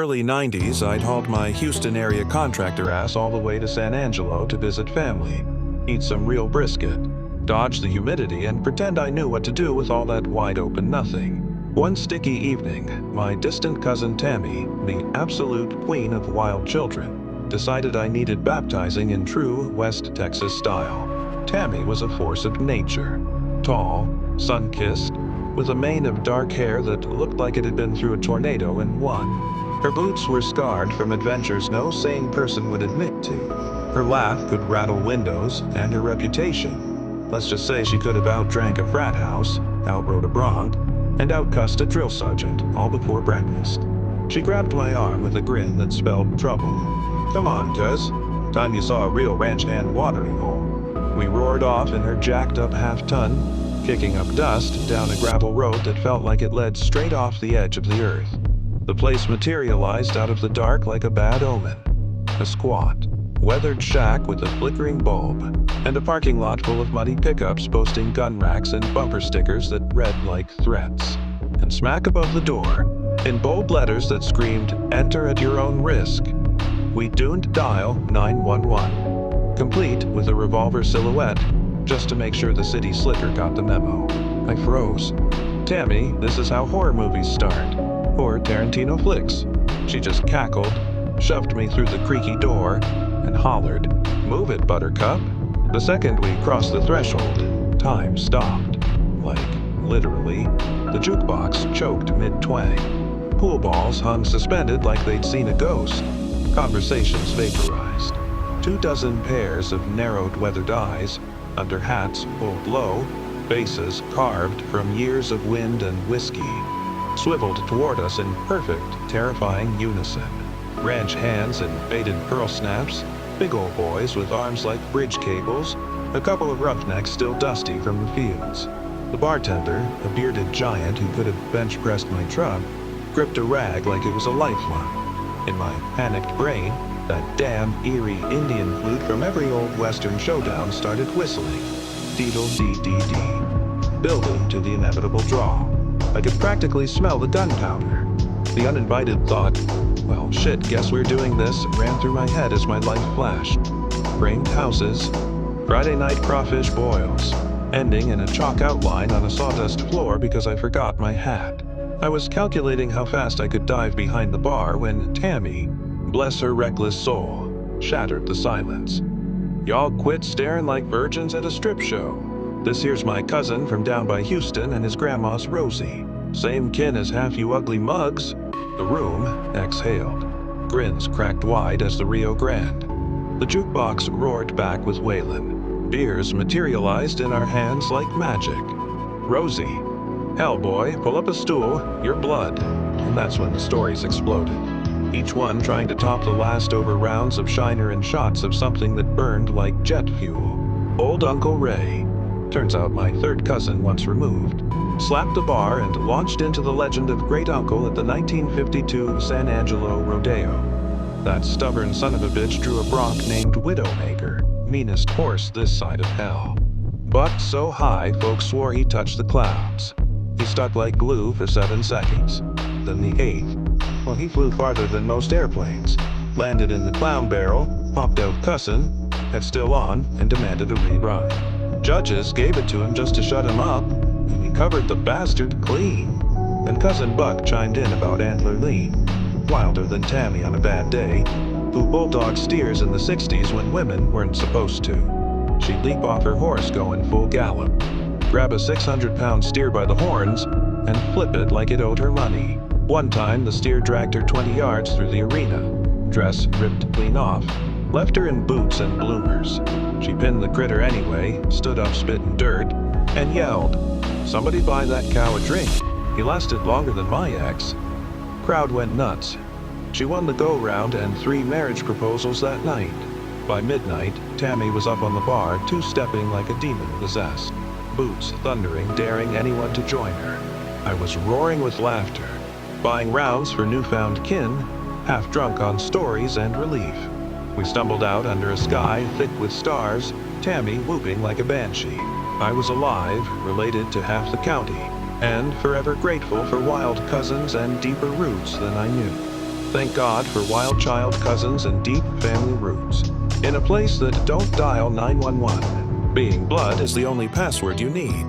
early 90s, I'd hauled my Houston area contractor ass all the way to San Angelo to visit family, eat some real brisket, dodge the humidity, and pretend I knew what to do with all that wide-open nothing. One sticky evening, my distant cousin Tammy, the absolute queen of wild children, decided I needed baptizing in true West Texas style. Tammy was a force of nature, tall, sun-kissed, with a mane of dark hair that looked like it had been through a tornado and won. Her boots were scarred from adventures no sane person would admit to. Her laugh could rattle windows, and her reputation. Let's just say she could have outdrank a frat house, outrode a bronc, and outcussed a drill sergeant, all before breakfast. She grabbed my arm with a grin that spelled trouble. "Come on, Tess. Time you saw a real ranch hand watering hole." We roared off in her jacked-up half-ton, kicking up dust down a gravel road that felt like it led straight off the edge of the earth. The place materialized out of the dark like a bad omen. A squat, weathered shack with a flickering bulb, and a parking lot full of muddy pickups boasting gun racks and bumper stickers that read like threats. And smack above the door, in bold letters that screamed, "Enter at your own risk," we tuned dial 911, complete with a revolver silhouette, just to make sure the city slicker got the memo. I froze. "Tammy, this is how horror movies start. Or Tarantino flicks." She just cackled, shoved me through the creaky door, and hollered, "Move it, Buttercup." The second we crossed the threshold, time stopped. Like, literally. The jukebox choked mid-twang. Pool balls hung suspended like they'd seen a ghost. Conversations vaporized. 24 pairs of narrowed weathered eyes, under hats pulled low, faces carved from years of wind and whiskey, swiveled toward us in perfect, terrifying unison. Ranch hands in faded pearl snaps, big old boys with arms like bridge cables, a couple of roughnecks still dusty from the fields. The bartender, a bearded giant who could have bench-pressed my truck, gripped a rag like it was a lifeline. In my panicked brain, that damn eerie Indian flute from every old Western showdown started whistling. Deedle-dee-dee-dee. Building to the inevitable draw. I could practically smell the gunpowder. The uninvited thought, "Well, shit, guess we're doing this," ran through my head as my life flashed. Framed houses, Friday night crawfish boils, ending in a chalk outline on a sawdust floor because I forgot my hat. I was calculating how fast I could dive behind the bar when Tammy, bless her reckless soul, shattered the silence. "Y'all quit staring like virgins at a strip show. This here's my cousin from down by Houston and his grandma's Rosie. Same kin as half you ugly mugs." The room exhaled. Grins cracked wide as the Rio Grande. The jukebox roared back with wailin'. Beers materialized in our hands like magic. "Rosie. Hell, boy, pull up a stool, your blood." And that's when the stories exploded. Each one trying to top the last over rounds of Shiner and shots of something that burned like jet fuel. Old Uncle Ray, turns out my third cousin once removed, slapped the bar and launched into the legend of Great Uncle at the 1952 San Angelo Rodeo. That stubborn son of a bitch drew a bronc named Widowmaker, meanest horse this side of hell. Bucked so high folks swore he touched the clouds. He stuck like glue for 7 seconds. Then the 8th. Well, he flew farther than most airplanes, landed in the clown barrel, popped out cussin', had still on, and demanded a rerun. Judges gave it to him just to shut him up, and he covered the bastard clean. Then Cousin Buck chimed in about Antler Lean, wilder than Tammy on a bad day, who bulldog steers in the 60s when women weren't supposed to. She'd leap off her horse going full gallop, grab a 600-pound steer by the horns, and flip it like it owed her money. One time, the steer dragged her 20 yards through the arena. Dress ripped clean off, left her in boots and bloomers. She pinned the critter anyway, stood up spitting dirt, and yelled, "Somebody buy that cow a drink. He lasted longer than my ex." Crowd went nuts. She won the go-round and 3 marriage proposals that night. By midnight, Tammy was up on the bar, two-stepping like a demon possessed. Boots thundering, daring anyone to join her. I was roaring with laughter, buying rounds for newfound kin, half drunk on stories and relief. We stumbled out under a sky thick with stars, Tammy whooping like a banshee. I was alive, related to half the county, and forever grateful for wild cousins and deeper roots than I knew. Thank God for wild child cousins and deep family roots. In a place that don't dial 911, being blood is the only password you need.